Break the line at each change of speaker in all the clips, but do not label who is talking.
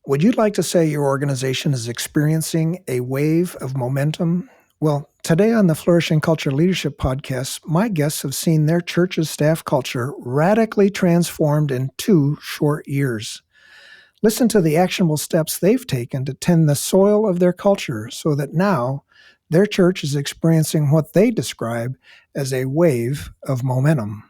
Would you like to say your organization is experiencing a wave of momentum? Well, today on the Flourishing Culture Leadership Podcast, my guests have seen their church's staff culture radically transformed in 2 short years. Listen to the actionable steps they've taken to tend the soil of their culture so that now their church is experiencing what they describe as a wave of momentum.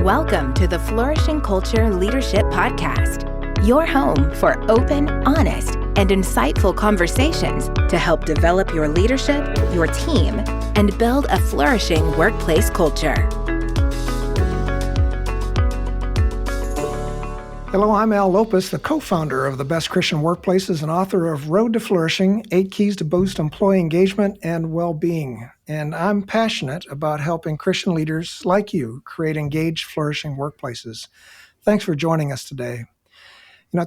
Welcome to the Flourishing Culture Leadership Podcast, your home for open, honest, and insightful conversations to help develop your leadership, your team, and build a flourishing workplace culture.
Hello, I'm Al Lopez, the co-founder of the Best Christian Workplaces and author of Road to Flourishing, 8 Keys to Boost Employee Engagement and Well-Being. And I'm passionate about helping Christian leaders like you create engaged, flourishing workplaces. Thanks for joining us today.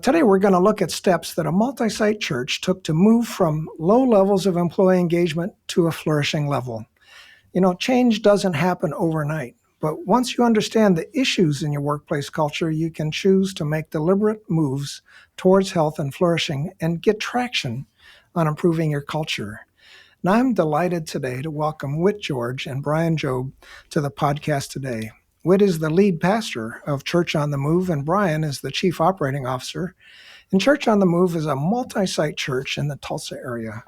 Today we're going to look at steps that a multi-site church took to move from low levels of employee engagement to a flourishing level. Change doesn't happen overnight. But once you understand the issues in your workplace culture, you can choose to make deliberate moves towards health and flourishing and get traction on improving your culture. Now, I'm delighted today to welcome Whit George and Brian Jobe to the podcast today. Whit is the lead pastor of Church on the Move, and Brian is the chief operating officer. And Church on the Move is a multi-site church in the Tulsa area.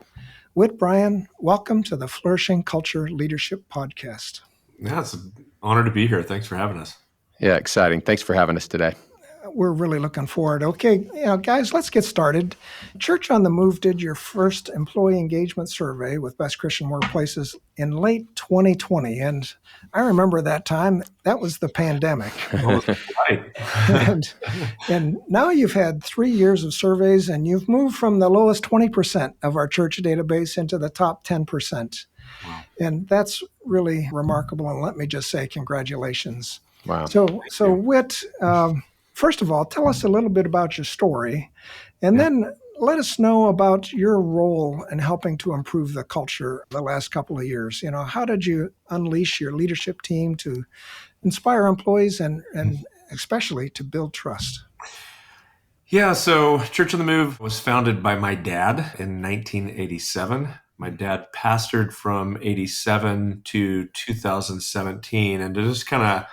Whit, Brian, welcome to the Flourishing Culture Leadership Podcast.
Yeah, it's an honor to be here. Thanks for having us.
Yeah, exciting. Thanks for having us today.
We're really looking forward. Okay, guys, let's get started. Church on the Move did your first employee engagement survey with Best Christian Workplaces in late 2020. And I remember that time. That was the pandemic.
Right.
and now you've had 3 years of surveys, and you've moved from the lowest 20% of our church database into the top 10%. Wow. And that's really remarkable. And let me just say congratulations.
Wow.
So Whit, first of all, tell us a little bit about your story, and then let us know about your role in helping to improve the culture the last couple of years. How did you unleash your leadership team to inspire employees and especially to build trust?
Yeah, so Church on the Move was founded by my dad in 1987. My dad pastored from 87 to 2017. And to just kind of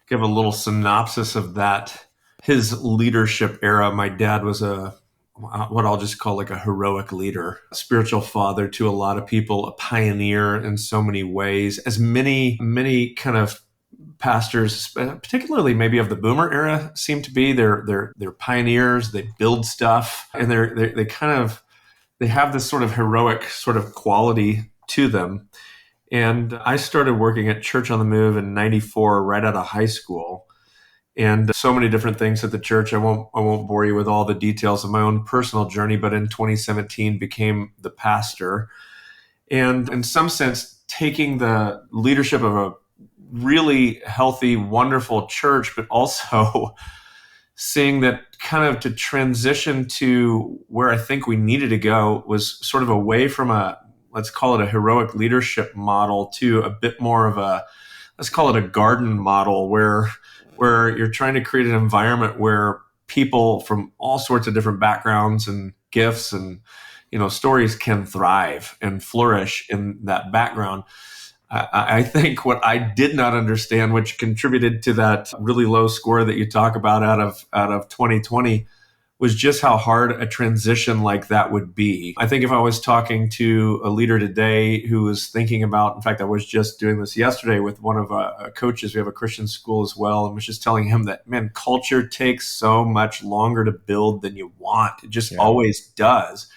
give a little synopsis of that, his leadership era, my dad was what I'll just call like a heroic leader, a spiritual father to a lot of people, a pioneer in so many ways, as many kind of pastors, particularly maybe of the boomer era, seem to be. They're pioneers. They build stuff, and they have this sort of heroic sort of quality to them. And I started working at Church on the Move in 94, right out of high school. And so many different things at the church. I won't bore you with all the details of my own personal journey, but in 2017 became the pastor. And in some sense, taking the leadership of a really healthy, wonderful church, but also seeing that kind of to transition to where I think we needed to go was sort of away from let's call it a heroic leadership model to a bit more of let's call it a garden model where you're trying to create an environment where people from all sorts of different backgrounds and gifts and, stories can thrive and flourish in that background. I think what I did not understand, which contributed to that really low score that you talk about out of 2020, was just how hard a transition like that would be. I think if I was talking to a leader today who was thinking about, in fact, I was just doing this yesterday with one of our coaches, we have a Christian school as well, and was just telling him that, man, culture takes so much longer to build than you want. It just always does.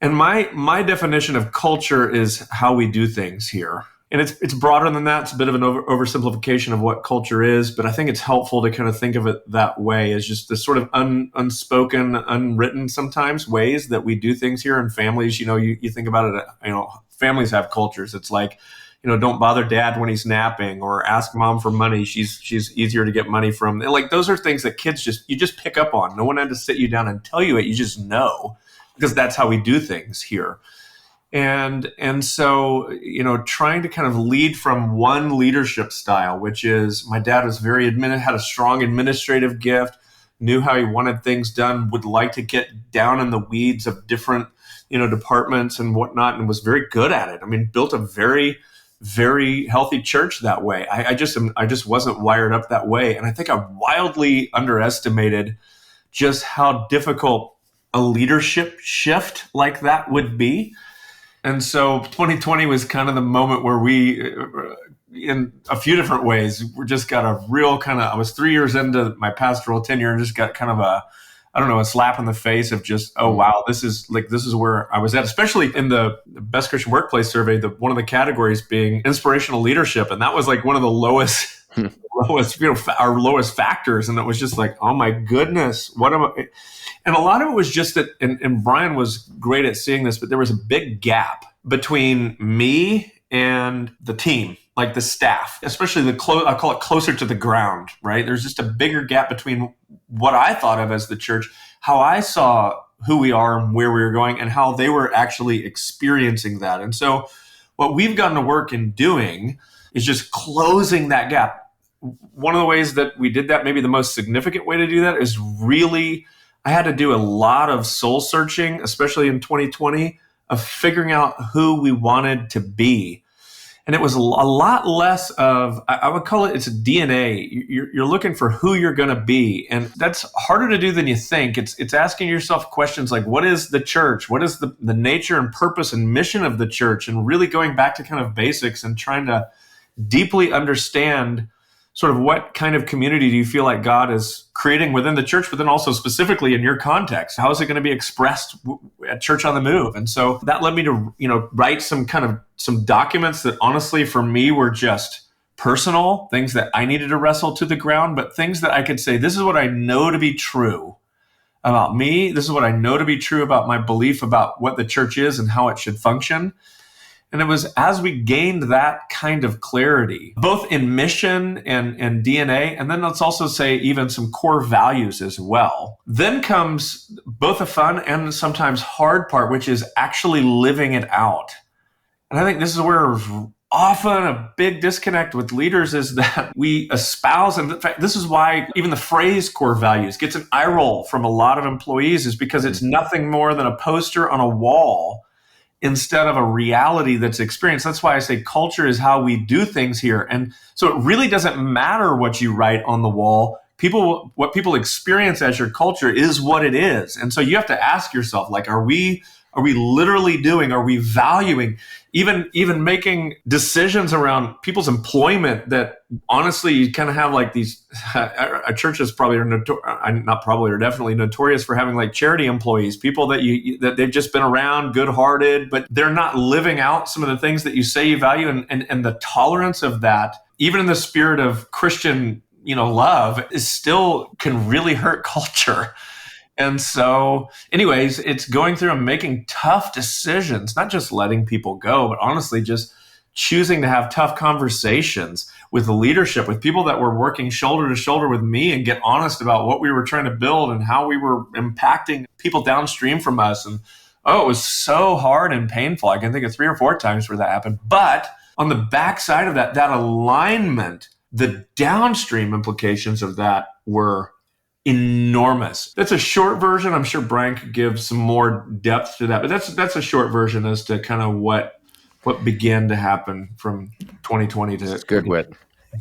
And my definition of culture is how we do things here. And it's broader than that. It's a bit of an oversimplification of what culture is, but I think it's helpful to kind of think of it that way, as just the sort of unspoken, unwritten sometimes ways that we do things here in families. You think about it, families have cultures. It's like, don't bother dad when he's napping, or ask mom for money. She's easier to get money from. Like, those are things that kids you just pick up on. No one had to sit you down and tell you it. You just know, because that's how we do things here. And so, trying to kind of lead from one leadership style, which is, my dad was had a strong administrative gift, knew how he wanted things done, would like to get down in the weeds of different, departments and whatnot, and was very good at it. I mean, built a very, very healthy church that way. I just wasn't wired up that way. And I think I wildly underestimated just how difficult a leadership shift like that would be. And so 2020 was kind of the moment where we, in a few different ways, we just got a real I was 3 years into my pastoral tenure and just got kind of a slap in the face of just, oh, wow, this is where I was at, especially in the Best Christian Workplace survey, one of the categories being inspirational leadership. And that was like one of the lowest, our lowest factors. And it was just like, oh my goodness, what am I? And a lot of it was just that, and Brian was great at seeing this, but there was a big gap between me and the team, like the staff, especially I call it closer to the ground, right? There's just a bigger gap between what I thought of as the church, how I saw who we are and where we were going, and how they were actually experiencing that. And so what we've gotten to work in doing is just closing that gap. One of the ways that we did that, maybe the most significant way to do that, is really, I had to do a lot of soul searching, especially in 2020, of figuring out who we wanted to be. And it was a lot less of, I would call it's a DNA. You're looking for who you're going to be. And that's harder to do than you think. It's asking yourself questions like, what is the church? What is the nature and purpose and mission of the church? And really going back to kind of basics and trying to deeply understand sort of what kind of community do you feel like God is creating within the church, but then also specifically in your context? How is it going to be expressed at Church on the Move? And so that led me to, write some documents that honestly for me were just personal, things that I needed to wrestle to the ground, but things that I could say, this is what I know to be true about me. This is what I know to be true about my belief about what the church is and how it should function. And it was as we gained that kind of clarity, both in mission and DNA, and then let's also say even some core values as well. Then comes both the fun and sometimes hard part, which is actually living it out. And I think this is where often a big disconnect with leaders is that we espouse, and in fact, this is why even the phrase core values gets an eye roll from a lot of employees, is because it's nothing more than a poster on a wall instead of a reality that's experienced. That's why I say culture is how we do things here. And so it really doesn't matter what you write on the wall. What people experience as your culture is what it is. And so you have to ask yourself, like, are we literally doing, are we valuing, even making decisions around people's employment that honestly you kind of have like these, churches probably are definitely notorious for having like charity employees, people that they've just been around, good-hearted, but they're not living out some of the things that you say you value, and the tolerance of that, even in the spirit of Christian, love, is still can really hurt culture. And so anyways, it's going through and making tough decisions, not just letting people go, but honestly just choosing to have tough conversations with the leadership, with people that were working shoulder to shoulder with me, and get honest about what we were trying to build and how we were impacting people downstream from us. And it was so hard and painful. I can think of 3 or 4 times where that happened. But on the backside of that alignment, the downstream implications of that were enormous. That's a short version. I'm sure Brian could give some more depth to that, but that's a short version as to kind of what began to happen from 2020 to.
That's good, Whit.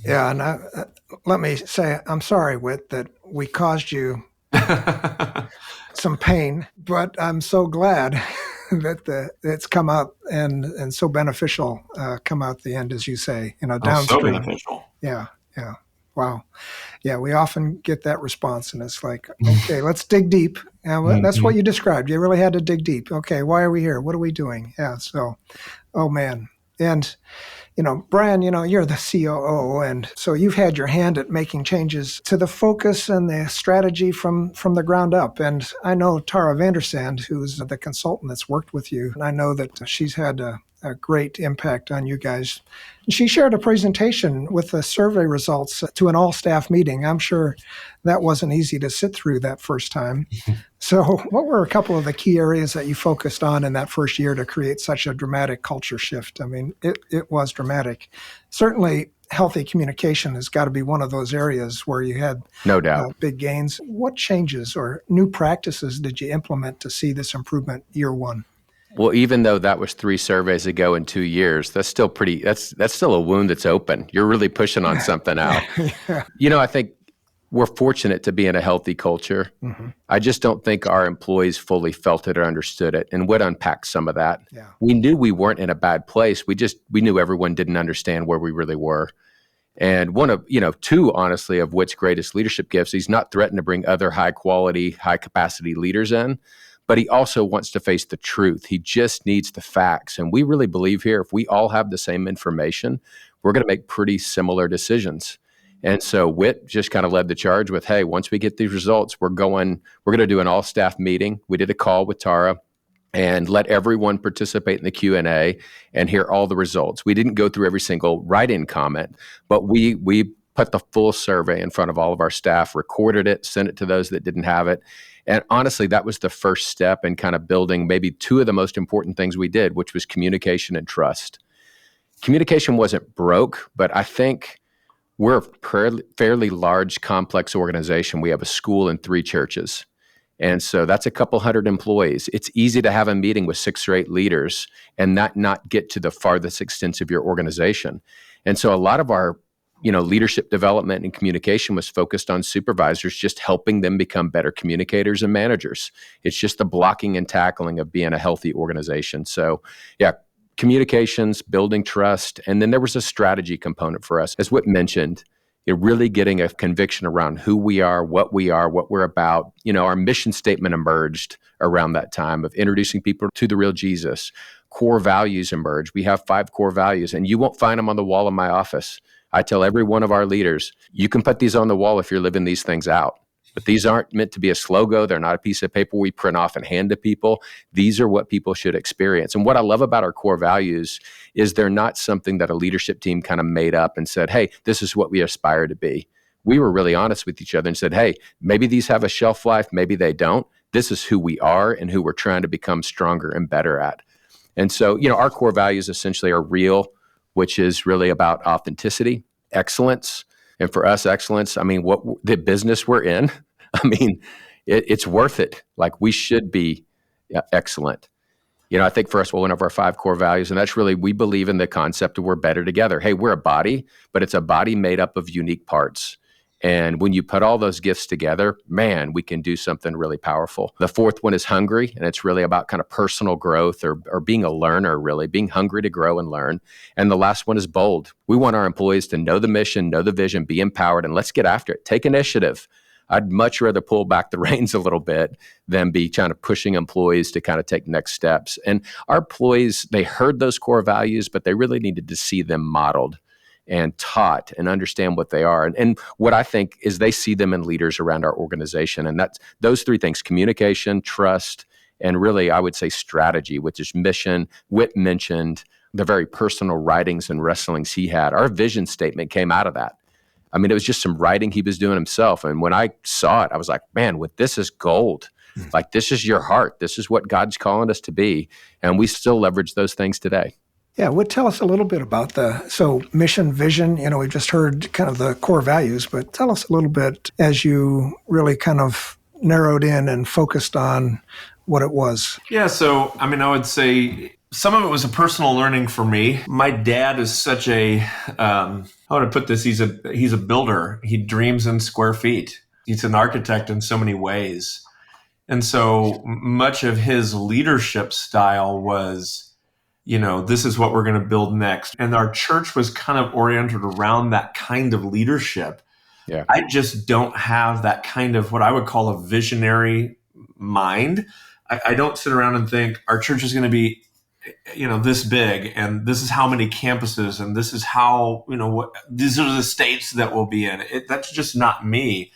Yeah, and let me say, I'm sorry, Whit, that we caused you some pain, but I'm so glad that it's come out and so beneficial come out the end, as you say, downstream.
So beneficial.
Yeah. Wow. Yeah, we often get that response, and it's like, okay, let's dig deep. And that's what you described. You really had to dig deep. Okay, why are we here? What are we doing? Yeah, so, oh man. And, Brian, you're the COO, and so you've had your hand at making changes to the focus and the strategy from the ground up. And I know Tara Vandersand, who's the consultant that's worked with you, and I know that she's had a great impact on you guys. She shared a presentation with the survey results to an all-staff meeting. I'm sure that wasn't easy to sit through that first time. So what were a couple of the key areas that you focused on in that first year to create such a dramatic culture shift? I mean, it was dramatic. Certainly, healthy communication has got to be one of those areas where you had
No doubt.
big gains. What changes or new practices did you implement to see this improvement year one?
Well, even though that was 3 surveys ago in 2 years, that's still that's still a wound that's open. You're really pushing on something out.
Yeah.
I think we're fortunate to be in a healthy culture.
Mm-hmm.
I just don't think our employees fully felt it or understood it, and Whit unpacked some of that.
Yeah.
We knew we weren't in a bad place. We knew everyone didn't understand where we really were. And one of, two, honestly, of Whit's greatest leadership gifts, he's not threatened to bring other high quality, high capacity leaders in, but he also wants to face the truth. He just needs the facts. And we really believe here, if we all have the same information, we're going to make pretty similar decisions. And so Whit just kind of led the charge with, hey, once we get these results, we're going to do an all staff meeting. We did a call with Tara and let everyone participate in the Q&A and hear all the results. We didn't go through every single write-in comment, but we put the full survey in front of all of our staff, recorded it, sent it to those that didn't have it. And honestly, that was the first step in kind of building maybe 2 of the most important things we did, which was communication and trust. Communication wasn't broke, but I think we're a fairly large, complex organization. We have a school and 3 churches. And so that's a couple hundred employees. It's easy to have a meeting with 6 or 8 leaders and not get to the farthest extent of your organization. And so a lot of our, leadership development and communication was focused on supervisors, just helping them become better communicators and managers. It's just the blocking and tackling of being a healthy organization. So yeah, communications, building trust. And then there was a strategy component for us. As Whit mentioned, really getting a conviction around who we are, what we're about. Our mission statement emerged around that time of introducing people to the real Jesus. Core values emerged. We have 5 core values, and you won't find them on the wall in my office. I tell every one of our leaders, you can put these on the wall if you're living these things out. But these aren't meant to be a slogan. They're not a piece of paper we print off and hand to people. These are what people should experience. And what I love about our core values is they're not something that a leadership team kind of made up and said, hey, this is what we aspire to be. We were really honest with each other and said, hey, maybe these have a shelf life, maybe they don't. This is who we are and who we're trying to become stronger and better at. And so, our core values essentially are real, which is really about authenticity, excellence. And for us, excellence, what the business we're in, it's worth it. Like, we should be excellent. I think for us, one of our 5 core values, and that's really, we believe in the concept of we're better together. Hey, we're a body, but it's a body made up of unique parts. And when you put all those gifts together, man, we can do something really powerful. The 4th one is hungry, and it's really about kind of personal growth or being a learner, really, being hungry to grow and learn. And the last one is bold. We want our employees to know the mission, know the vision, be empowered, and let's get after it. Take initiative. I'd much rather pull back the reins a little bit than be kind of pushing employees to kind of take next steps. And our employees, they heard those core values, but they really needed to see them modeled and taught and understand what they are. And what I think is they see them in leaders around our organization. And that's those 3 things: communication, trust, and really, I would say strategy, which is mission. Whit mentioned the very personal writings and wrestlings he had. Our vision statement came out of that. It was just some writing he was doing himself. And when I saw it, I was like, man, this is gold. Like, this is your heart. This is what God's calling us to be. And we still leverage those things today.
Yeah, tell us a little bit about mission, vision. We just heard kind of the core values, but tell us a little bit as you really kind of narrowed in and focused on what it was.
Yeah, so, I would say some of it was a personal learning for me. My dad is such how would I put this? He's a builder. He dreams in square feet. He's an architect in so many ways. And so much of his leadership style was, this is what we're going to build next. And our church was kind of oriented around that kind of leadership.
Yeah.
I just don't have that kind of what I would call a visionary mind. I don't sit around and think our church is going to be, this big, and this is how many campuses, and this is how, these are the states that we'll be in. That's just not me.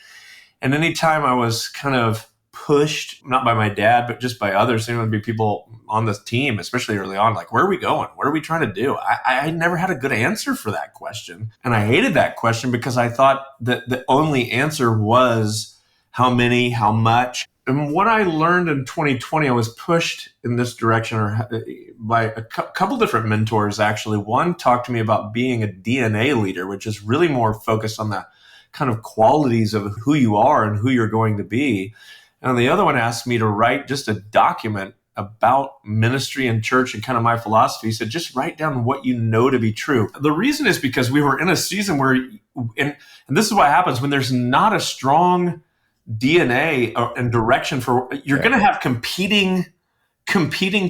And anytime I was kind of pushed, not by my dad, but just by others, there would be people on the team, especially early on, like, where are we going? What are we trying to do? I never had a good answer for that question. And I hated that question because I thought that the only answer was how many, how much. And what I learned in 2020, I was pushed in this direction by a couple different mentors, actually. One talked to me about being a DNA leader, which is really more focused on the kind of qualities of who you are and who you're going to be. And the other one asked me to write just a document about ministry and church and kind of my philosophy. He said, just write down what you know to be true. The reason is because we were in a season where, and this is what happens when there's not a strong DNA and direction for, you're going to have competing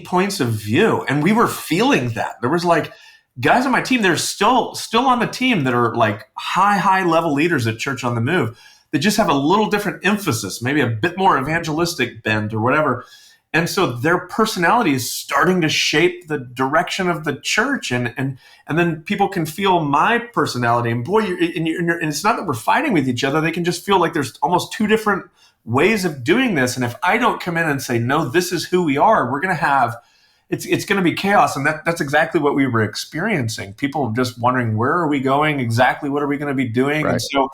points of view. And we were feeling that. There was like guys on my team, they're still on the team that are like high level leaders at Church on the Move that just have a little different emphasis, maybe a bit more evangelistic bent or whatever. And so their personality is starting to shape the direction of the church. And then people can feel my personality. And boy, and it's not that we're fighting with each other. They can just feel like there's almost two different ways of doing this. And if I don't come in and say, no, this is who we are, we're going to have, it's going to be chaos. And that's exactly what we were experiencing. People just wondering, where are we going? Exactly what are we going to be doing? Right. And so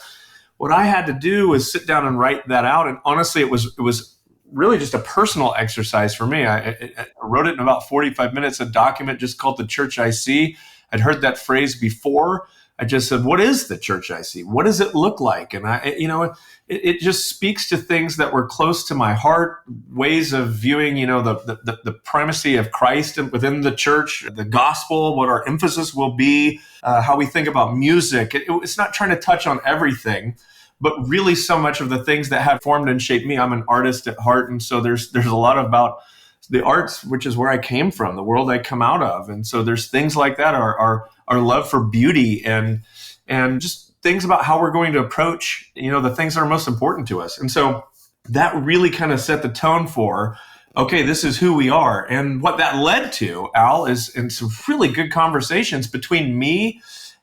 what I had to do was sit down and write that out. And honestly, it was really just a personal exercise for me. I wrote it in about 45 minutes, a document just called The Church I See. I'd heard that phrase before. I just said, what is the church I see? What does it look like? And it just speaks to things that were close to my heart, ways of viewing, the primacy of Christ within the church, the gospel, what our emphasis will be, how we think about music. It's not trying to touch on everything, but really so much of the things that have formed and shaped me. I'm an artist at heart. And so there's a lot about the arts, which is where I came from, the world I come out of. And so there's things like that, our love for beauty and just things about how we're going to approach, the things that are most important to us. And so that really kind of set the tone for, okay, this is who we are. And what that led to, Al, is in some really good conversations between me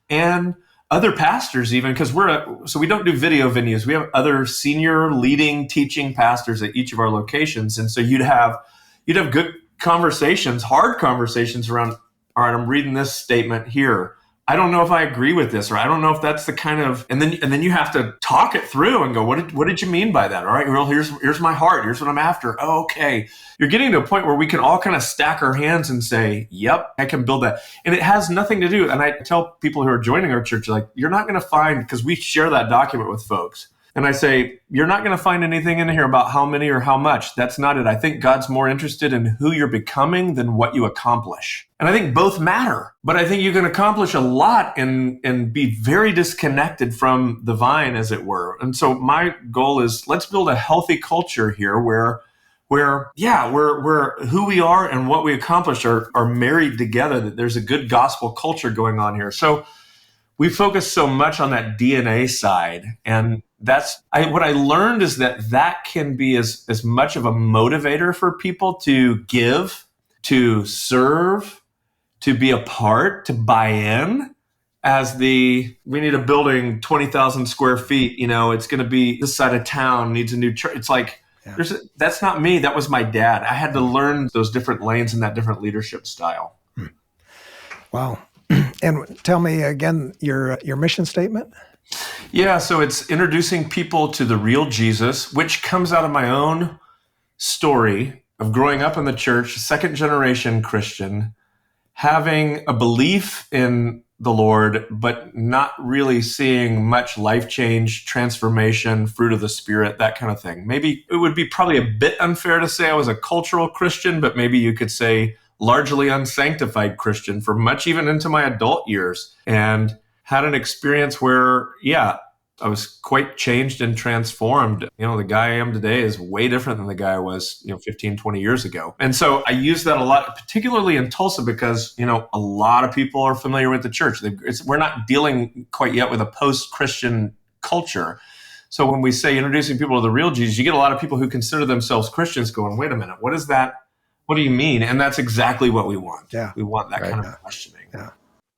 and other pastors, even because so we don't do video venues. We have other senior leading teaching pastors at each of our locations. And so you'd have good conversations, hard conversations around, all right, I'm reading this statement here. I don't know if I agree with this, or I don't know if that's the kind of, and then you have to talk it through and go, what did you mean by that? All right, well, here's my heart. Here's what I'm after. Oh, okay. You're getting to a point where we can all kind of stack our hands and say, yep, I can build that. And it has nothing to do. And I tell people who are joining our church, like, you're not going to find, because we share that document with folks. And I say, you're not going to find anything in here about how many or how much. That's not it. I think God's more interested in who you're becoming than what you accomplish. And I think both matter. But I think you can accomplish a lot and be very disconnected from the vine, as it were. And so my goal is, let's build a healthy culture here where who we are and what we accomplish are married together, that there's a good gospel culture going on here. So we focus so much on that DNA side. And what I learned is that can be as much of a motivator for people to give, to serve, to be a part, to buy in, as we need a building 20,000 square feet, it's going to be this side of town, needs a new church. It's like, that's not me. That was my dad. I had to learn those different lanes and that different leadership style.
Wow. And tell me again your mission statement.
Yeah, so it's introducing people to the real Jesus, which comes out of my own story of growing up in the church, second generation Christian, having a belief in the Lord, but not really seeing much life change, transformation, fruit of the Spirit, that kind of thing. Maybe it would be probably a bit unfair to say I was a cultural Christian, but maybe you could say largely unsanctified Christian for much even into my adult years, and had an experience where, I was quite changed and transformed. The guy I am today is way different than the guy I was, 15, 20 years ago. And so I use that a lot, particularly in Tulsa, because, a lot of people are familiar with the church. We're not dealing quite yet with a post-Christian culture. So when we say introducing people to the real Jesus, you get a lot of people who consider themselves Christians going, wait a minute, what is that? What do you mean? And that's exactly what we want.
Yeah.
We want that kind of questioning.
Yeah.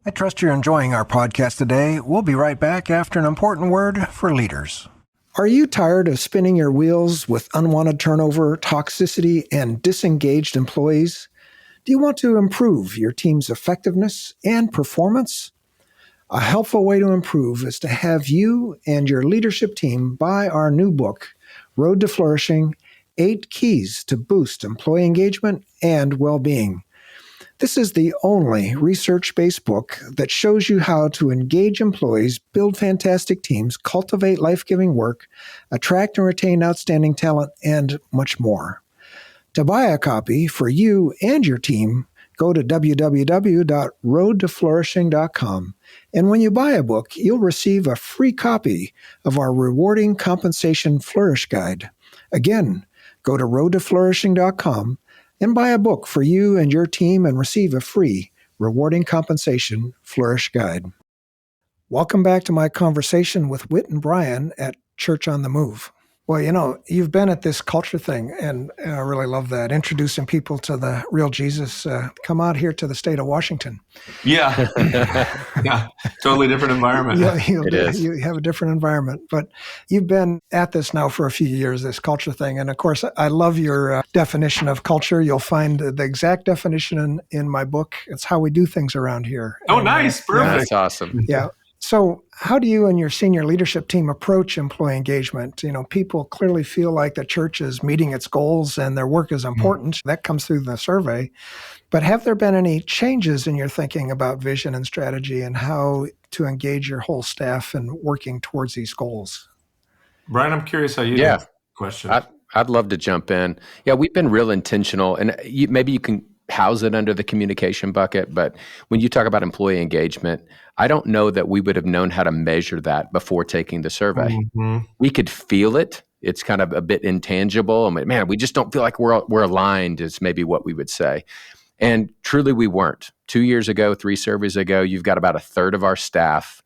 I trust you're enjoying our podcast today. We'll be right back after an important word for leaders. Are you tired of spinning your wheels with unwanted turnover, toxicity, and disengaged employees? Do you want to improve your team's effectiveness and performance? A helpful way to improve is to have you and your leadership team buy our new book, Road to Flourishing, 8 Keys to Boost Employee Engagement and Well-Being. This is the only research-based book that shows you how to engage employees, build fantastic teams, cultivate life-giving work, attract and retain outstanding talent, and much more. To buy a copy for you and your team, go to www.roadtoflourishing.com. And when you buy a book, you'll receive a free copy of our Rewarding Compensation Flourish Guide. Again, go to roadtoflourishing.com and buy a book for you and your team and receive a free Rewarding Compensation Flourish Guide. Welcome back to my conversation with Whit and Brian at Church on the Move. Well, you've been at this culture thing, and I really love that, introducing people to the real Jesus. Come out here to the state of Washington.
Yeah. Yeah. Totally different environment.
You have a different environment, but you've been at this now for a few years, this culture thing. And of course, I love your definition of culture. You'll find the exact definition in my book. It's how we do things around here.
Oh, nice. Perfect.
That's awesome.
Yeah. So how do you and your senior leadership team approach employee engagement? People clearly feel like the church is meeting its goals and their work is important. That comes through the survey. But have there been any changes in your thinking about vision and strategy and how to engage your whole staff in working towards these goals?
Brian, I'm curious how you do the question.
I'd love to jump in. Yeah, we've been real intentional, and maybe you can house it under the communication bucket. But when you talk about employee engagement, I don't know that we would have known how to measure that before taking the survey.
Mm-hmm.
We could feel it. It's kind of a bit intangible. I mean, man, we just don't feel like we're aligned is maybe what we would say. And truly we weren't. 2 years ago, 3 surveys ago, you've got about a third of our staff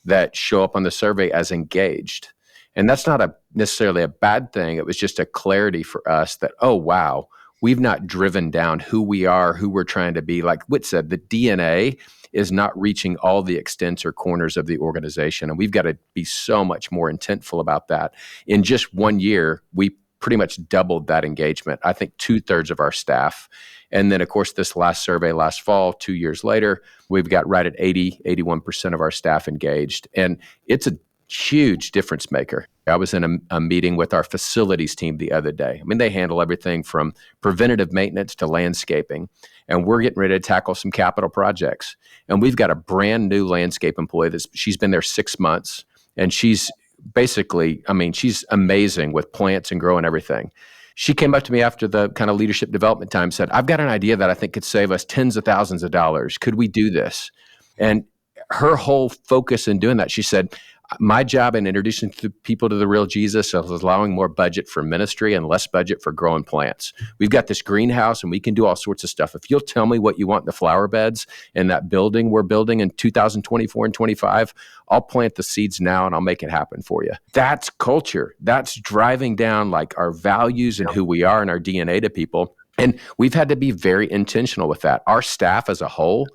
that show up on the survey as engaged. And that's not necessarily a bad thing. It was just a clarity for us that, oh, wow, we've not driven down who we are, who we're trying to be. Like Whit said, the DNA is not reaching all the extents or corners of the organization. And we've got to be so much more intentful about that. In just 1 year, we pretty much doubled that engagement. I think 2/3 of our staff. And then, of course, this last survey last fall, 2 years later, we've got right at 81% of our staff engaged. And it's a huge difference maker. I was in a meeting with our facilities team the other day. I mean, they handle everything from preventative maintenance to landscaping. And we're getting ready to tackle some capital projects. And we've got a brand new landscape employee she's been there 6 months. And she's basically, she's amazing with plants and growing everything. She came up to me after the kind of leadership development time, said, I've got an idea that I think could save us tens of thousands of dollars. Could we do this? And her whole focus in doing that, she said, my job in introducing people to the real Jesus is allowing more budget for ministry and less budget for growing plants. We've got this greenhouse and we can do all sorts of stuff. If you'll tell me what you want in the flower beds in that building we're building in 2024 and 25, I'll plant the seeds now and I'll make it happen for you. That's culture. That's driving down like our values and who we are and our DNA to people. And we've had to be very intentional with that. Our staff as a whole,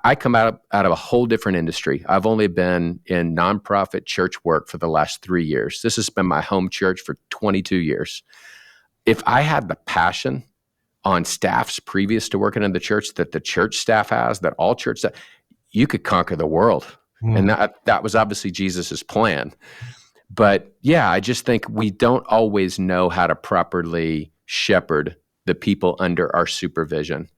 I come out of a whole different industry. I've only been in nonprofit church work for the last 3 years. This has been my home church for 22 years. If I had the passion on staffs previous to working in the church that the church staff has, that all church staff, you could conquer the world. And that was obviously Jesus's plan. But yeah, I just think we don't always know how to properly shepherd the people under our supervision.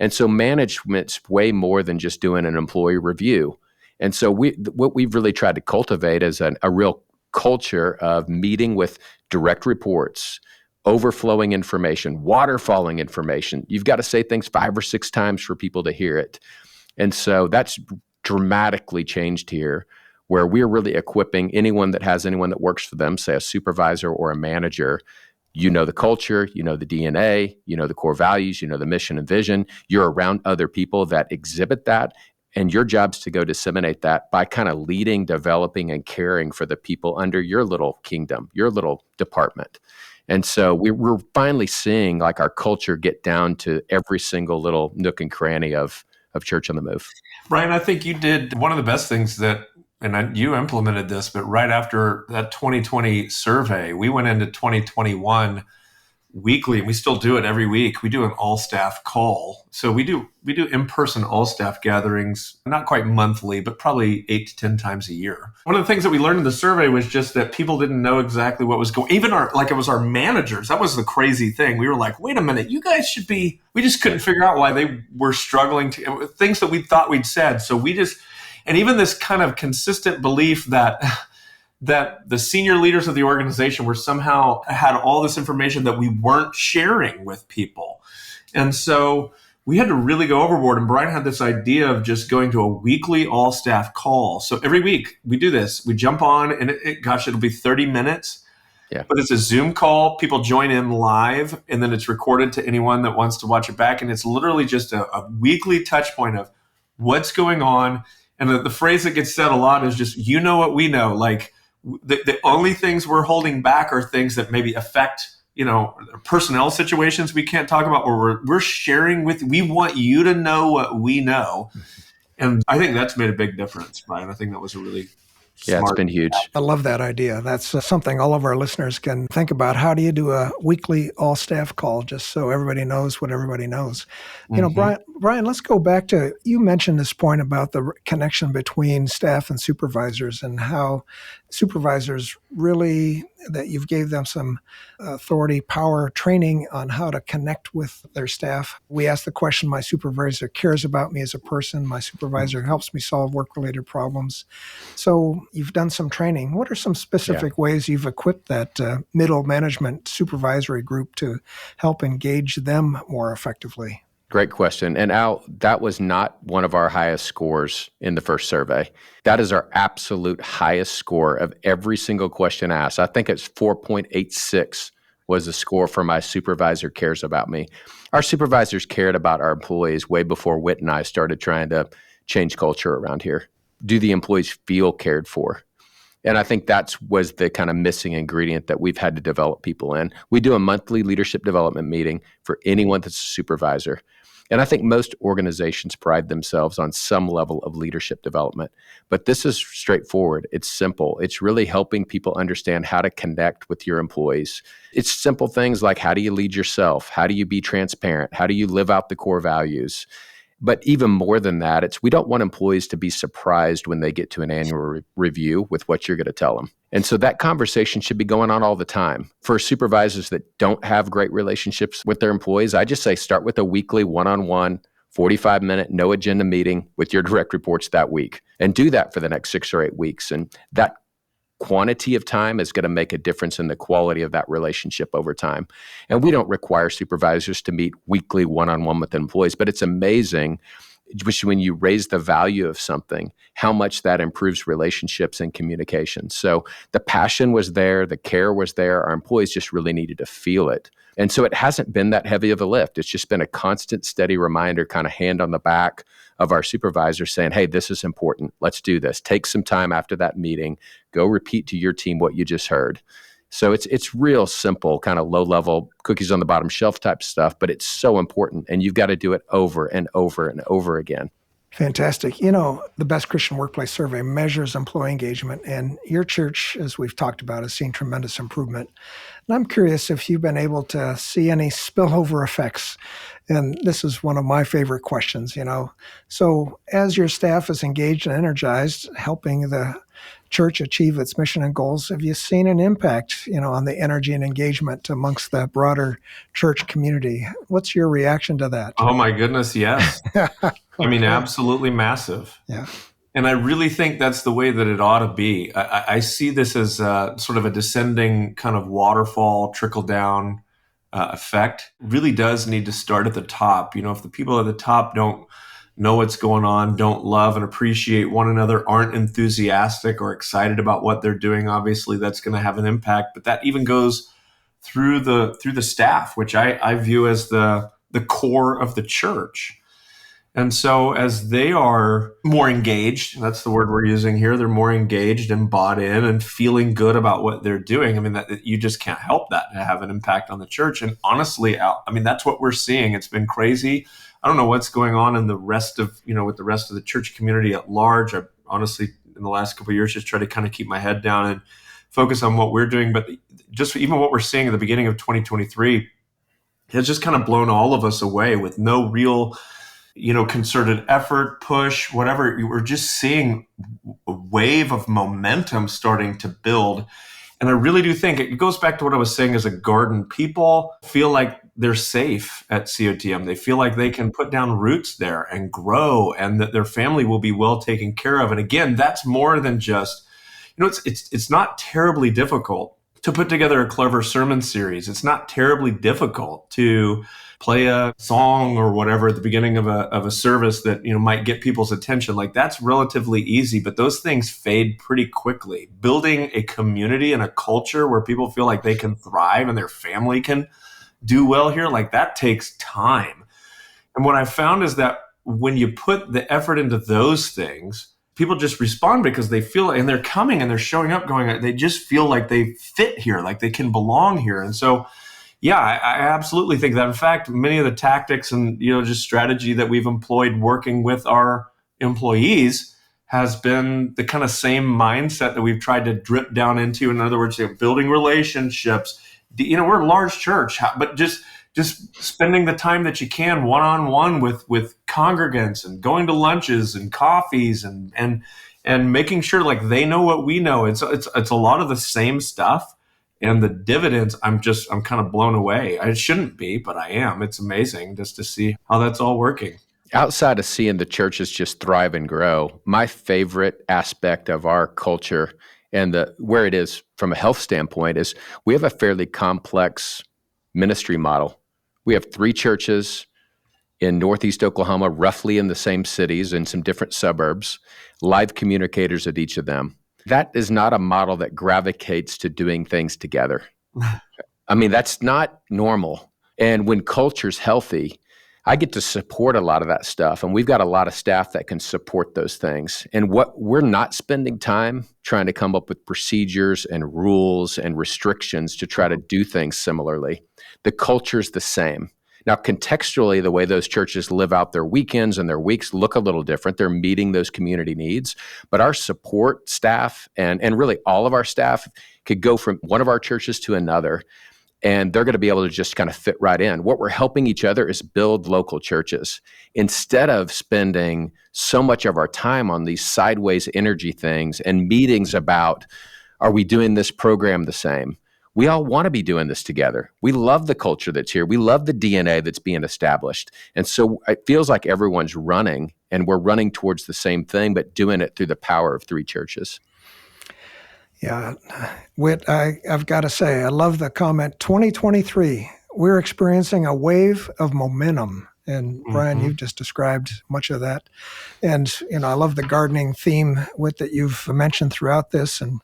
And so management's way more than just doing an employee review. And so what we've really tried to cultivate is a real culture of meeting with direct reports, overflowing information, waterfalling information. You've got to say things 5 or 6 times for people to hear it. And so that's dramatically changed here, where we're really equipping anyone that works for them, say a supervisor or a manager. You know the culture, you know the DNA, you know the core values, you know the mission and vision. You're around other people that exhibit that, and your job's to go disseminate that by kind of leading, developing, and caring for the people under your little kingdom, your little department. And so we're finally seeing like our culture get down to every single little nook and cranny of Church on the Move.
Brian, I think you did one of the best things you implemented this, but right after that 2020 survey, we went into 2021 weekly, and we still do it every week. We do an all staff call. So we do in-person all staff gatherings, not quite monthly, but probably 8 to 10 times a year. One of the things that we learned in the survey was just that people didn't know exactly what was going, even it was our managers. That was the crazy thing. We were like, wait a minute, you guys should be, we just couldn't figure out why they were struggling to, things that we thought we'd said. So and even this kind of consistent belief that the senior leaders of the organization were somehow had all this information that we weren't sharing with people. And so we had to really go overboard. And Brian had this idea of just going to a weekly all staff call. So every week we do this, we jump on and it'll be 30 minutes.
Yeah.
But it's a Zoom call. People join in live, and then it's recorded to anyone that wants to watch it back. And it's literally just a weekly touch point of what's going on. And the phrase that gets said a lot is just, you know what we know. Like the only things we're holding back are things that maybe affect, personnel situations we can't talk about, or we're sharing we want you to know what we know. And I think that's made a big difference, Brian. I think that was a really smart.
It's been huge.
I love that idea. That's something all of our listeners can think about. How do you do a weekly all-staff call just so everybody knows what everybody knows? Brian, let's go back to, you mentioned this point about the connection between staff and supervisors, and how supervisors really, that you've gave them some authority, power, training on how to connect with their staff. We asked the question, my supervisor cares about me as a person. My supervisor helps me solve work-related problems. So you've done some training. What are some specific ways you've equipped that middle management supervisory group to help engage them more effectively?
Great question. And Al, that was not one of our highest scores in the first survey. That is our absolute highest score of every single question asked. I think it's 4.86 was the score for my supervisor cares about me. Our supervisors cared about our employees way before Whit and I started trying to change culture around here. Do the employees feel cared for? And I think that was the kind of missing ingredient that we've had to develop people in. We do a monthly leadership development meeting for anyone that's a supervisor. And I think most organizations pride themselves on some level of leadership development. But this is straightforward. It's simple. It's really helping people understand how to connect with your employees. It's simple things like, how do you lead yourself? How do you be transparent? How do you live out the core values? But even more than that, we don't want employees to be surprised when they get to an annual review with what you're going to tell them. And so that conversation should be going on all the time. For supervisors that don't have great relationships with their employees, I just say start with a weekly one-on-one, 45-minute, no agenda meeting with your direct reports that week. And do that for the next 6 or 8 weeks. And that quantity of time is going to make a difference in the quality of that relationship over time. And we don't require supervisors to meet weekly one-on-one with employees, but it's amazing when you raise the value of something, how much that improves relationships and communication. So the passion was there, the care was there, our employees just really needed to feel it. And so it hasn't been that heavy of a lift. It's just been a constant, steady reminder, kind of hand on the back of our supervisors saying, hey, this is important. Let's do this. Take some time after that meeting. Go repeat to your team what you just heard. So it's real simple, kind of low-level, cookies on the bottom shelf type stuff, but it's so important. And you've got to do it over and over and over again.
Fantastic. The Best Christian Workplace Survey measures employee engagement, and your church, as we've talked about, has seen tremendous improvement. And I'm curious if you've been able to see any spillover effects. And this is one of my favorite questions, So as your staff is engaged and energized, helping the church achieve its mission and goals, have you seen an impact, on the energy and engagement amongst the broader church community? What's your reaction to that?
Oh my goodness, yes. I mean, absolutely massive.
Yeah.
And I really think that's the way that it ought to be. I see this as sort of a descending kind of waterfall, trickle down effect. It really does need to start at the top. If the people at the top don't know what's going on, don't love and appreciate one another, aren't enthusiastic or excited about what they're doing, obviously that's going to have an impact. But that even goes through the staff, which I view as the core of the church. And so as they are more engaged, that's the word we're using here, they're more engaged and bought in and feeling good about what they're doing. I mean, that you just can't help that to have an impact on the church. And honestly, that's what we're seeing. It's been crazy. I don't know what's going on in the rest of, with the rest of the church community at large. I honestly, in the last couple of years, just try to kind of keep my head down and focus on what we're doing. But just even what we're seeing at the beginning of 2023, has just kind of blown all of us away with no real, concerted effort, push, whatever. We're just seeing a wave of momentum starting to build. And I really do think it goes back to what I was saying as a garden. People feel like they're safe at COTM. They feel like they can put down roots there and grow, and that their family will be well taken care of. And again, that's more than just, it's not terribly difficult to put together a clever sermon series. It's not terribly difficult to play a song or whatever at the beginning of a service that might get people's attention. Like, that's relatively easy, but those things fade pretty quickly. Building a community and a culture where people feel like they can thrive and their family can do well here, like, that takes time. And what I found is that when you put the effort into those things, people just respond because they feel, and they're coming and they're showing up going, they just feel like they fit here, like they can belong here. And so, yeah, I absolutely think that. In fact, many of the tactics and just strategy that we've employed working with our employees has been the kind of same mindset that we've tried to drip down into. In other words, building relationships. We're a large church, but just spending the time that you can one-on-one with congregants, and going to lunches and coffees and making sure like they know what we know. It's a lot of the same stuff. And the dividends, I'm kind of blown away. I shouldn't be, but I am. It's amazing just to see how that's all working.
Outside of seeing the churches just thrive and grow, my favorite aspect of our culture and where it is from a health standpoint is we have a fairly complex ministry model. We have 3 churches in Northeast Oklahoma, roughly in the same cities and some different suburbs, live communicators at each of them. That is not a model that gravitates to doing things together. I mean, that's not normal. And when culture's healthy, I get to support a lot of that stuff. And we've got a lot of staff that can support those things. And what we're not spending time trying to come up with procedures and rules and restrictions to try to do things similarly. The culture's the same. Now, contextually, the way those churches live out their weekends and their weeks look a little different. They're meeting those community needs. But our support staff and really all of our staff could go from one of our churches to another, and they're going to be able to just kind of fit right in. What we're helping each other is build local churches. Instead of spending so much of our time on these sideways energy things and meetings about, are we doing this program the same? We all want to be doing this together. We love the culture that's here. We love the DNA that's being established. And so it feels like everyone's running, and we're running towards the same thing, but doing it through the power of 3 churches.
Yeah, Whit, I've got to say, I love the comment, 2023, we're experiencing a wave of momentum. And Brian, you've just described much of that. And, I love the gardening theme, Whit, that you've mentioned throughout this. And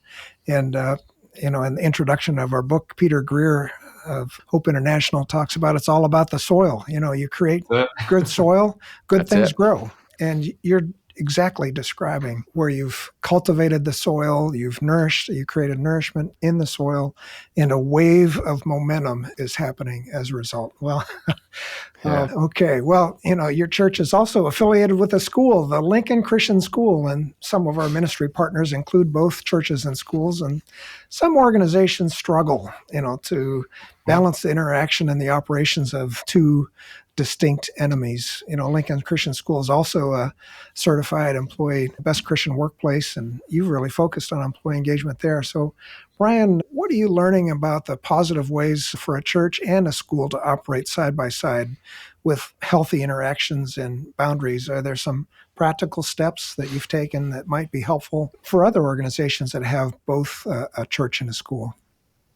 in the introduction of our book, Peter Greer of Hope International talks about it's all about the soil. You create good soil, good things grow. And you're exactly describing where you've cultivated the soil, you created nourishment in the soil, and a wave of momentum is happening as a result. Well, okay. Well, your church is also affiliated with a school, the Lincoln Christian School, and some of our ministry partners include both churches and schools. And some organizations struggle, to balance the interaction and the operations of 2 distinct enemies. Lincoln Christian School is also a certified employee best Christian workplace, and you've really focused on employee engagement there. So, Brian, what are you learning about the positive ways for a church and a school to operate side by side with healthy interactions and boundaries? Are there some practical steps that you've taken that might be helpful for other organizations that have both a church and a school?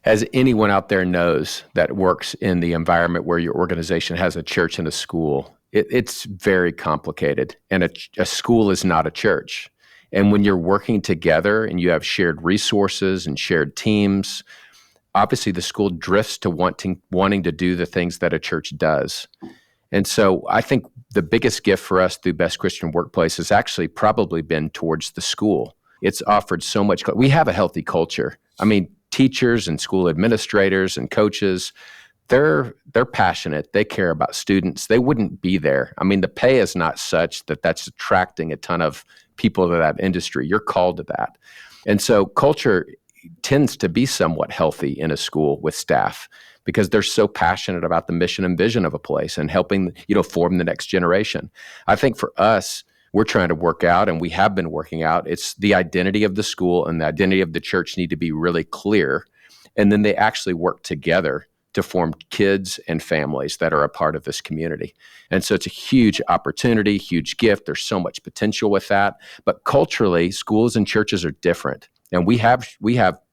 As anyone out there knows that works in the environment where your organization has a church and a school, it's very complicated. And a school is not a church. And when you're working together and you have shared resources and shared teams, obviously the school drifts to wanting to do the things that a church does. And so I think the biggest gift for us through Best Christian Workplace has actually probably been towards the school. It's offered so much. We have a healthy culture. I mean, teachers and school administrators and coaches, they're passionate. They care about students. They wouldn't be there. I mean, the pay is not such that that's attracting a ton of people to that industry. You're called to that. And so culture tends to be somewhat healthy in a school with staff because they're so passionate about the mission and vision of a place and helping, form the next generation. I think for us, we're trying to work out, and we have been working out. It's the identity of the school and the identity of the church need to be really clear. And then they actually work together to form kids and families that are a part of this community. And so it's a huge opportunity, huge gift. There's so much potential with that. But culturally, schools and churches are different. And we have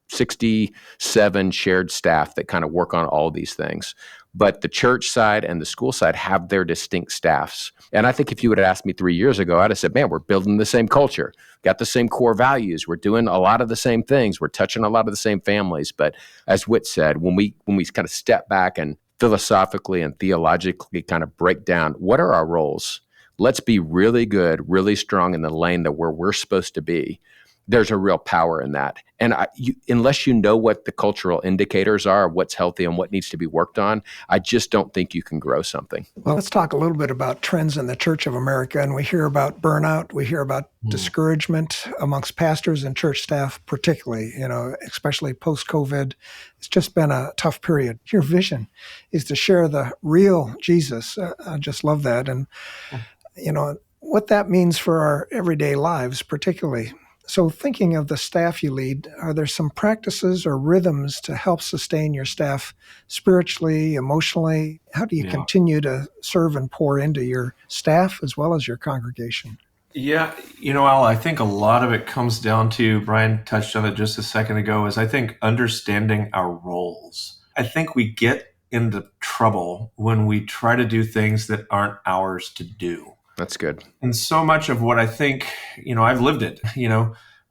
67 shared staff that kind of work on all these things. But the church side and the school side have their distinct staffs. And I think if you would have asked me 3 years ago, I'd have said, man, we're building the same culture, got the same core values. We're doing a lot of the same things. We're touching a lot of the same families. But as Whit said, when we kind of step back and philosophically and theologically kind of break down, what are our roles? Let's be really good, really strong in the lane that we're supposed to be. There's a real power in that. And unless you know what the cultural indicators are, what's healthy and what needs to be worked on, I just don't think you can grow something.
Well, let's talk a little bit about trends in the Church of America. And we hear about burnout. We hear about discouragement amongst pastors and church staff, particularly, especially post-COVID. It's just been a tough period. Your vision is to share the real Jesus. I just love that. And, what that means for our everyday lives, particularly. So thinking of the staff you lead, are there some practices or rhythms to help sustain your staff spiritually, emotionally? How do you continue to serve and pour into your staff as well as your congregation?
Yeah, Al, I think a lot of it comes down to, Brian touched on it just a second ago, is I think understanding our roles. I think we get into trouble when we try to do things that aren't ours to do.
That's good.
And so much of what I think, I've lived it,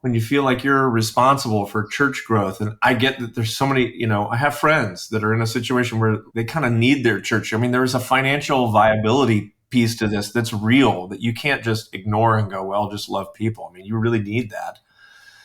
when you feel like you're responsible for church growth. And I get that there's so many, I have friends that are in a situation where they kind of need their church. I mean, there is a financial viability piece to this that's real, that you can't just ignore and go, well, just love people. I mean, you really need that.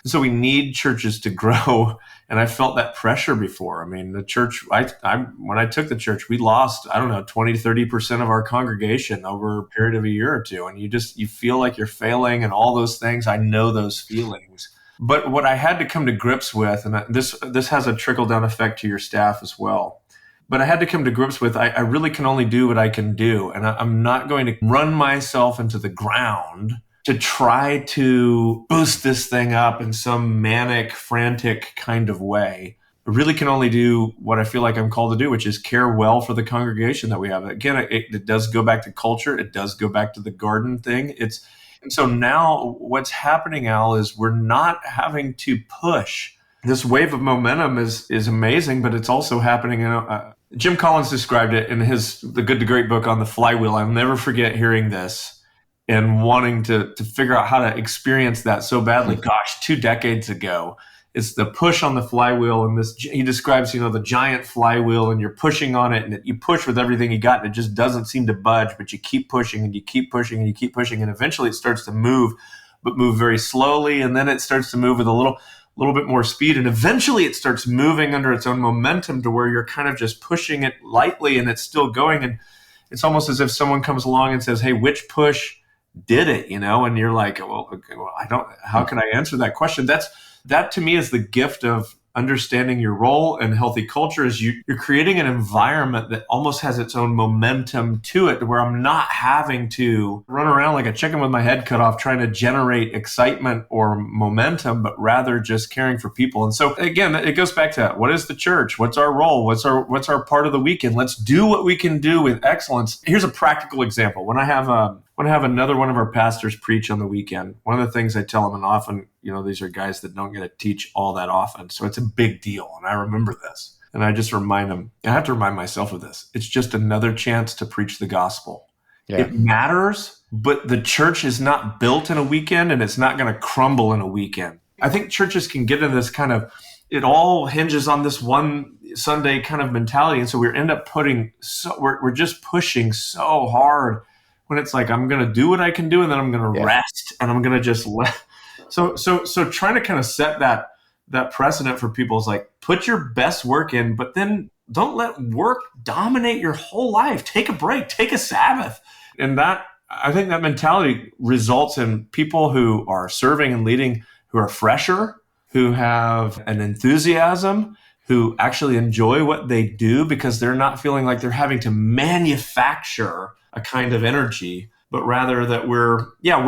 So we need churches to grow. And I felt that pressure before. I mean, the church, when I took the church, we lost, 20 to 30% of our congregation over a period of a year or two. And you feel like you're failing and all those things. I know those feelings. But what I had to come to grips with, and this has a trickle down effect to your staff as well. But I had to come to grips with, I really can only do what I can do. And I'm not going to run myself into the ground to try to boost this thing up in some manic, frantic kind of way. I really can only do what I feel like I'm called to do, which is care well for the congregation that we have. Again, it does go back to culture. It does go back to the garden thing. And so now what's happening, Al, is we're not having to push. This wave of momentum is amazing, but it's also happening. Jim Collins described it in the Good to Great book on the flywheel. I'll never forget hearing this and wanting to figure out how to experience that so badly. Gosh, 2 decades ago, it's the push on the flywheel. And he describes, the giant flywheel, and you're pushing on it, and you push with everything you got, and it just doesn't seem to budge, but you keep pushing and you keep pushing and you keep pushing. And eventually it starts to move, but move very slowly. And then it starts to move with a little bit more speed. And eventually it starts moving under its own momentum to where you're kind of just pushing it lightly and it's still going. And it's almost as if someone comes along and says, hey, which push did it, and you're like, well, okay, how can I answer that question? That to me is the gift of understanding your role and healthy culture. Is you're creating an environment that almost has its own momentum to it, where I'm not having to run around like a chicken with my head cut off trying to generate excitement or momentum, but rather just caring for people. And so again, it goes back to what is the church? What's our role? What's our part of the weekend? Let's do what we can do with excellence. Here's a practical example. When I have another one of our pastors preach on the weekend, one of the things I tell them, and often, these are guys that don't get to teach all that often, so it's a big deal. And I remember this, and I just remind them, I have to remind myself of this. It's just another chance to preach the gospel. Yeah. It matters, but the church is not built in a weekend, and it's not going to crumble in a weekend. I think churches can get in this kind of, it all hinges on this one Sunday kind of mentality. And so we end up we're just pushing so hard, when it's like, I'm going to do what I can do, and then I'm going to rest, and I'm going to just let. So trying to kind of set that precedent for people is like, put your best work in, but then don't let work dominate your whole life. Take a break, take a Sabbath. And I think that mentality results in people who are serving and leading, who are fresher, who have an enthusiasm, who actually enjoy what they do because they're not feeling like they're having to manufacture a kind of energy, but rather that we're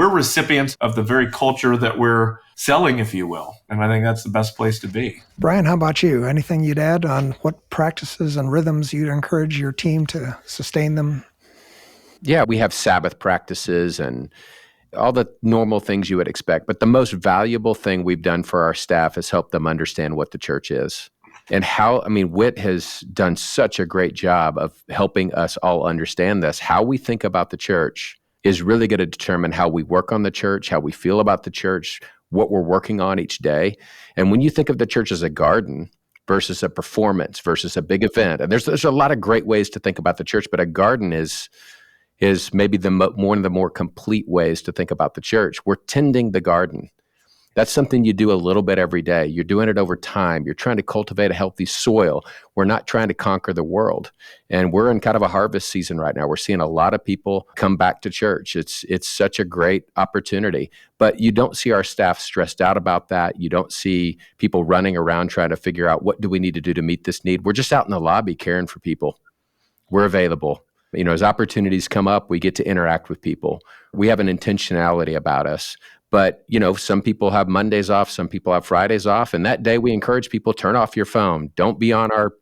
recipients of the very culture that we're selling, if you will. And I think that's the best place to be.
Brian, how about you? Anything you'd add on what practices and rhythms you'd encourage your team to sustain them?
Yeah, we have Sabbath practices and all the normal things you would expect. But the most valuable thing we've done for our staff is help them understand what the church is. And Whit has done such a great job of helping us all understand this. How we think about the church is really going to determine how we work on the church, how we feel about the church, what we're working on each day. And when you think of the church as a garden versus a performance versus a big event, and there's a lot of great ways to think about the church, but a garden is maybe one of the more complete ways to think about the church. We're tending the garden. That's something you do a little bit every day. You're doing it over time. You're trying to cultivate a healthy soil. We're not trying to conquer the world. And we're in kind of a harvest season right now. We're seeing a lot of people come back to church. It's such a great opportunity. But you don't see our staff stressed out about that. You don't see people running around trying to figure out what do we need to do to meet this need. We're just out in the lobby caring for people. We're available. As opportunities come up, we get to interact with people. We have an intentionality about us. But, some people have Mondays off, some people have Fridays off. And that day we encourage people, turn off your phone. Don't be on our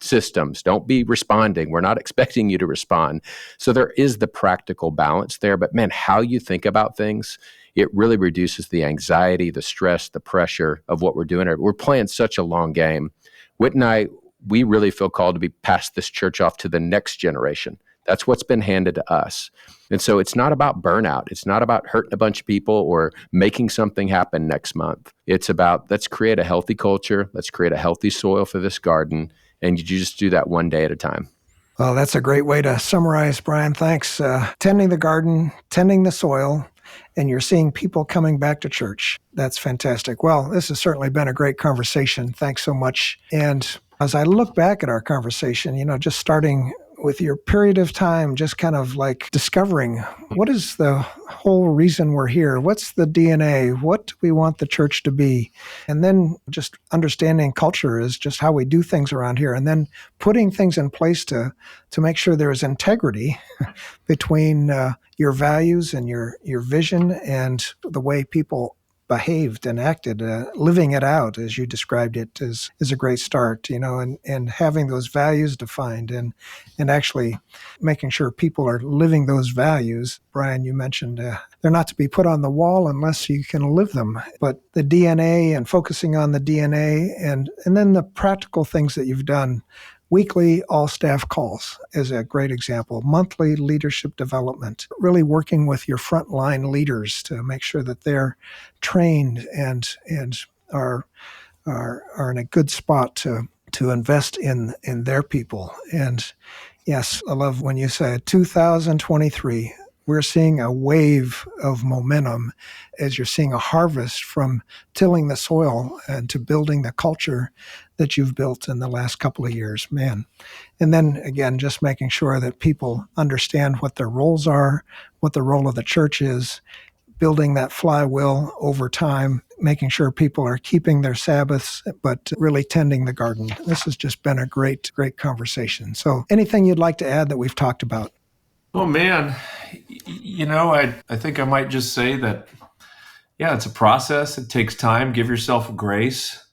systems. Don't be responding. We're not expecting you to respond. So there is the practical balance there. But man, how you think about things, it really reduces the anxiety, the stress, the pressure of what we're doing. We're playing such a long game. Whit and I, we really feel called to be pass this church off to the next generation. That's what's been handed to us. And so it's not about burnout. It's not about hurting a bunch of people or making something happen next month. It's about, let's create a healthy culture. Let's create a healthy soil for this garden. And you just do that one day at a time.
Well, that's a great way to summarize, Brian. Thanks. Tending the garden, tending the soil, and you're seeing people coming back to church. That's fantastic. Well, this has certainly been a great conversation. Thanks so much. And as I look back at our conversation, just starting with your period of time, just kind of like discovering what is the whole reason we're here? What's the DNA? What do we want the church to be? And then just understanding culture is just how we do things around here. And then putting things in place to make sure there is integrity between your values and your vision and the way people behaved and acted. Living it out, as you described it, is a great start, and having those values defined and actually making sure people are living those values. Brian, you mentioned they're not to be put on the wall unless you can live them. But the DNA and focusing on the DNA and then the practical things that you've done. Weekly all-staff calls is a great example. Monthly leadership development, really working with your frontline leaders to make sure that they're trained and are in a good spot to invest in their people. And yes, I love when you say 2023. We're seeing a wave of momentum as you're seeing a harvest from tilling the soil and to building the culture that you've built in the last couple of years, man. And then again, just making sure that people understand what their roles are, what the role of the church is, building that flywheel over time, making sure people are keeping their Sabbaths, but really tending the garden. This has just been a great, great conversation. So anything you'd like to add that we've talked about?
Oh, man. I think I might just say that, yeah, it's a process. It takes time. Give yourself grace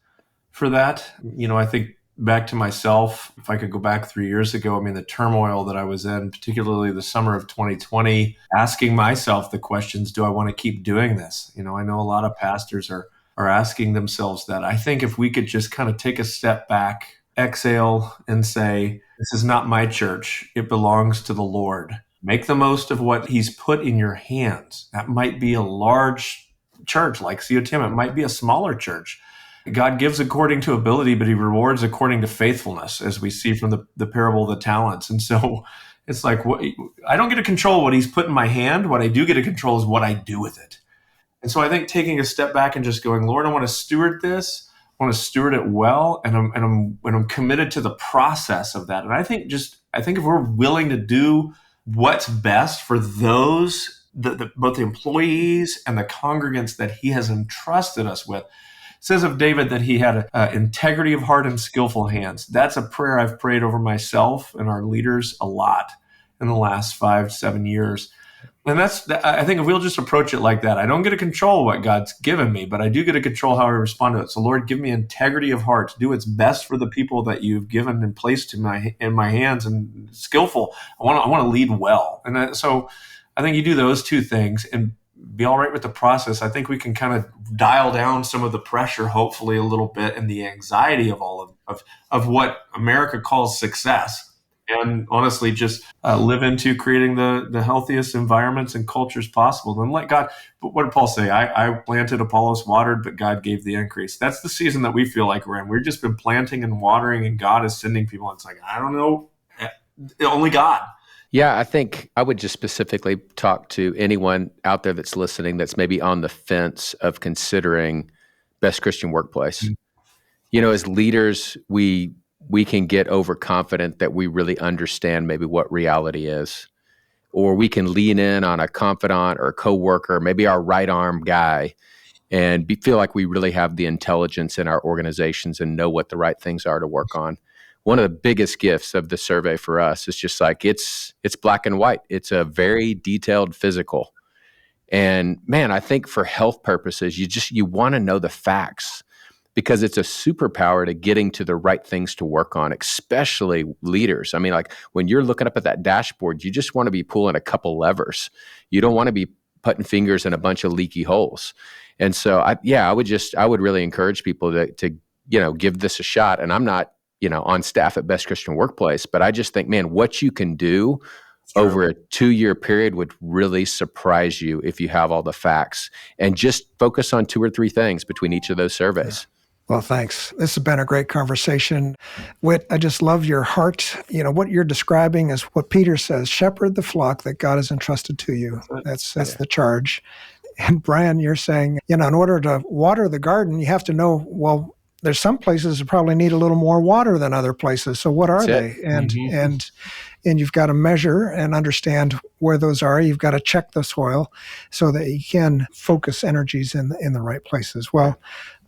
for that. I think back to myself, if I could go back 3 years ago, the turmoil that I was in, particularly the summer of 2020, asking myself the questions, do I want to keep doing this? I know a lot of pastors are asking themselves that. I think if we could just kind of take a step back, exhale, and say, this is not my church. It belongs to the Lord. Make the most of what he's put in your hands. That might be a large church like COTM. It might be a smaller church. God gives according to ability, but he rewards according to faithfulness, as we see from the parable of the talents. And so it's like, I don't get to control what he's put in my hand. What I do get to control is what I do with it. And so I think taking a step back and just going, Lord, I want to steward this. I want to steward it well. And I'm committed to the process of that. And I think if we're willing to do what's best for those, both the employees and the congregants that he has entrusted us with, says of David that he had integrity of heart and skillful hands. That's a prayer I've prayed over myself and our leaders a lot in the last 5-7 years. And I think if we'll just approach it like that, I don't get to control what God's given me, but I do get to control how I respond to it. So Lord, give me integrity of heart to do what's best for the people that you've given and placed in my hands, and skillful. I want to lead well. And so I think you do those two things and be all right with the process. I think we can kind of dial down some of the pressure, hopefully a little bit, and the anxiety of all of what America calls success. And honestly, just live into creating the healthiest environments and cultures possible. Then let God, but what did Paul say? I planted, Apollos watered, but God gave the increase. That's the season that we feel like we're in. We've just been planting and watering, and God is sending people. It's like, I don't know, only God.
Yeah, I think I would just specifically talk to anyone out there that's listening that's maybe on the fence of considering Best Christian Workplace. Mm-hmm. As leaders, we can get overconfident that we really understand maybe what reality is, or we can lean in on a confidant or a coworker, maybe our right arm guy, and feel like we really have the intelligence in our organizations and know what the right things are to work on. One of the biggest gifts of the survey for us is just like it's black and white. It's a very detailed physical. And man, I think for health purposes, you want to know the facts, because it's a superpower to getting to the right things to work on, especially leaders. I mean, like when you're looking up at that dashboard, you just want to be pulling a couple levers. You don't want to be putting fingers in a bunch of leaky holes. And so I would really encourage people to give this a shot. And I'm not, on staff at Best Christian Workplace, but I just think, man, what you can do over a 2-year period would really surprise you if you have all the facts, and just focus on 2 or 3 things between each of those surveys.
Yeah. Well, thanks. This has been a great conversation. Whit, I just love your heart. What you're describing is what Peter says, shepherd the flock that God has entrusted to you. That's the charge. And Brian, you're saying, in order to water the garden, you have to know, well, there's some places that probably need a little more water than other places. So what are they? And you've got to measure and understand where those are. You've got to check the soil so that you can focus energies in the right places. Well,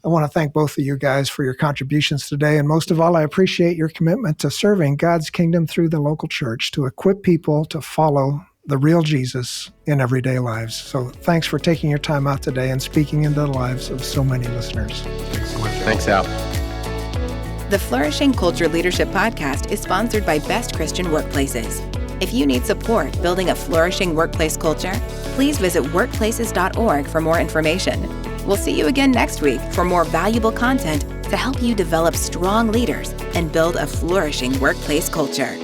I want to thank both of you guys for your contributions today. And most of all, I appreciate your commitment to serving God's kingdom through the local church to equip people to follow the real Jesus in everyday lives. So thanks for taking your time out today and speaking into the lives of so many listeners.
Thanks so much.
Thanks, Al.
The Flourishing Culture Leadership Podcast is sponsored by Best Christian Workplaces. If you need support building a flourishing workplace culture, please visit workplaces.org for more information. We'll see you again next week for more valuable content to help you develop strong leaders and build a flourishing workplace culture.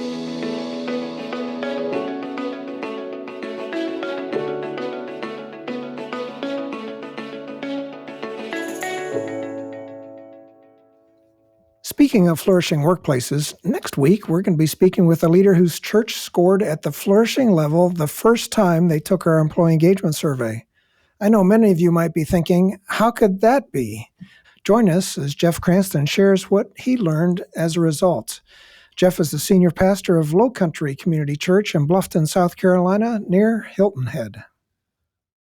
Speaking of flourishing workplaces, next week we're going to be speaking with a leader whose church scored at the flourishing level the first time they took our employee engagement survey. I know many of you might be thinking, how could that be? Join us as Jeff Cranston shares what he learned as a result. Jeff is the senior pastor of Low Country Community Church in Bluffton, South Carolina, near Hilton Head.